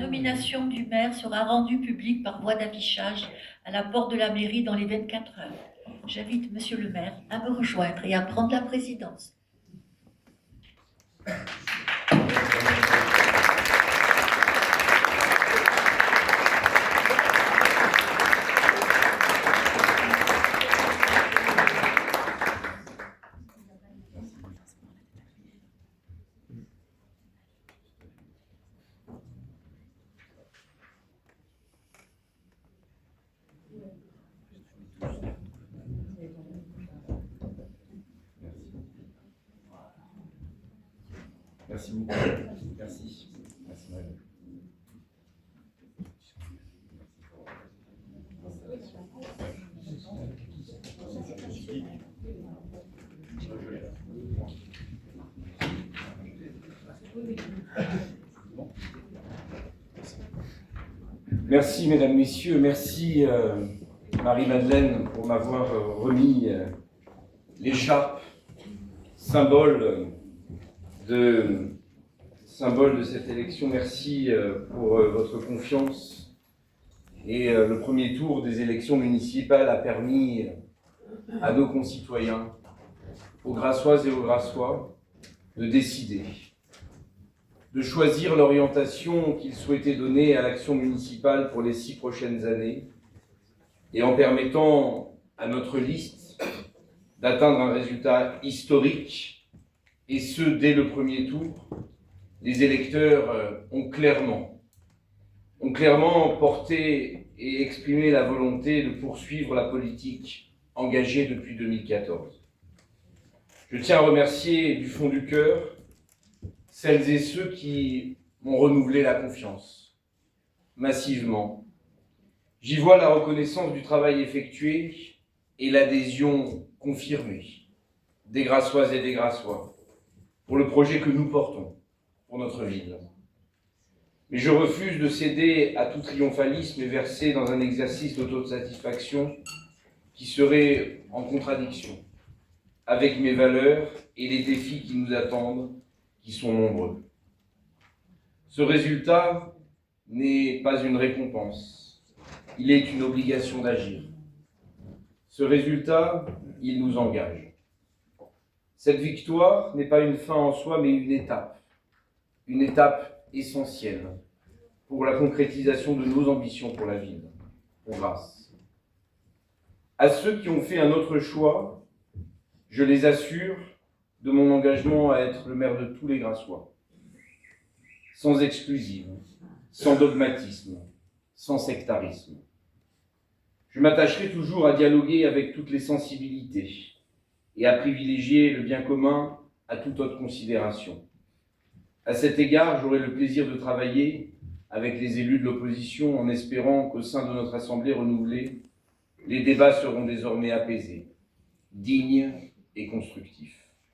nomination du maire sera rendue publique par voie d'affichage à la porte de la mairie dans les 24 heures. J'invite Monsieur le maire à me rejoindre et à prendre la présidence. Merci beaucoup. Merci. Merci Marie. Merci mesdames, messieurs, merci Marie-Madeleine pour m'avoir remis l'écharpe, symbole de cette élection. Merci pour votre confiance. Et le premier tour des élections municipales a permis à nos concitoyens, aux Grassoises et aux Grassois, de décider, de choisir l'orientation qu'ils souhaitaient donner à l'action municipale pour les 6 prochaines années, et en permettant à notre liste d'atteindre un résultat historique, et ce, dès le premier tour, les électeurs ont clairement porté et exprimé la volonté de poursuivre la politique engagée depuis 2014. Je tiens à remercier du fond du cœur celles et ceux qui m'ont renouvelé la confiance, massivement. J'y vois la reconnaissance du travail effectué et l'adhésion confirmée des Grassoises et des Grassois pour le projet que nous portons pour notre ville. Mais je refuse de céder à tout triomphalisme et verser dans un exercice d'autosatisfaction qui serait en contradiction avec mes valeurs et les défis qui nous attendent, qui sont nombreux. Ce résultat n'est pas une récompense, il est une obligation d'agir. Ce résultat, il nous engage. Cette victoire n'est pas une fin en soi, mais une étape essentielle pour la concrétisation de nos ambitions pour la ville, pour Grasse. À ceux qui ont fait un autre choix, je les assure de mon engagement à être le maire de tous les Grassois, sans exclusive, sans dogmatisme, sans sectarisme. Je m'attacherai toujours à dialoguer avec toutes les sensibilités et à privilégier le bien commun à toute autre considération. À cet égard, j'aurai le plaisir de travailler avec les élus de l'opposition en espérant qu'au sein de notre Assemblée renouvelée, les débats seront désormais apaisés, dignes et constructifs.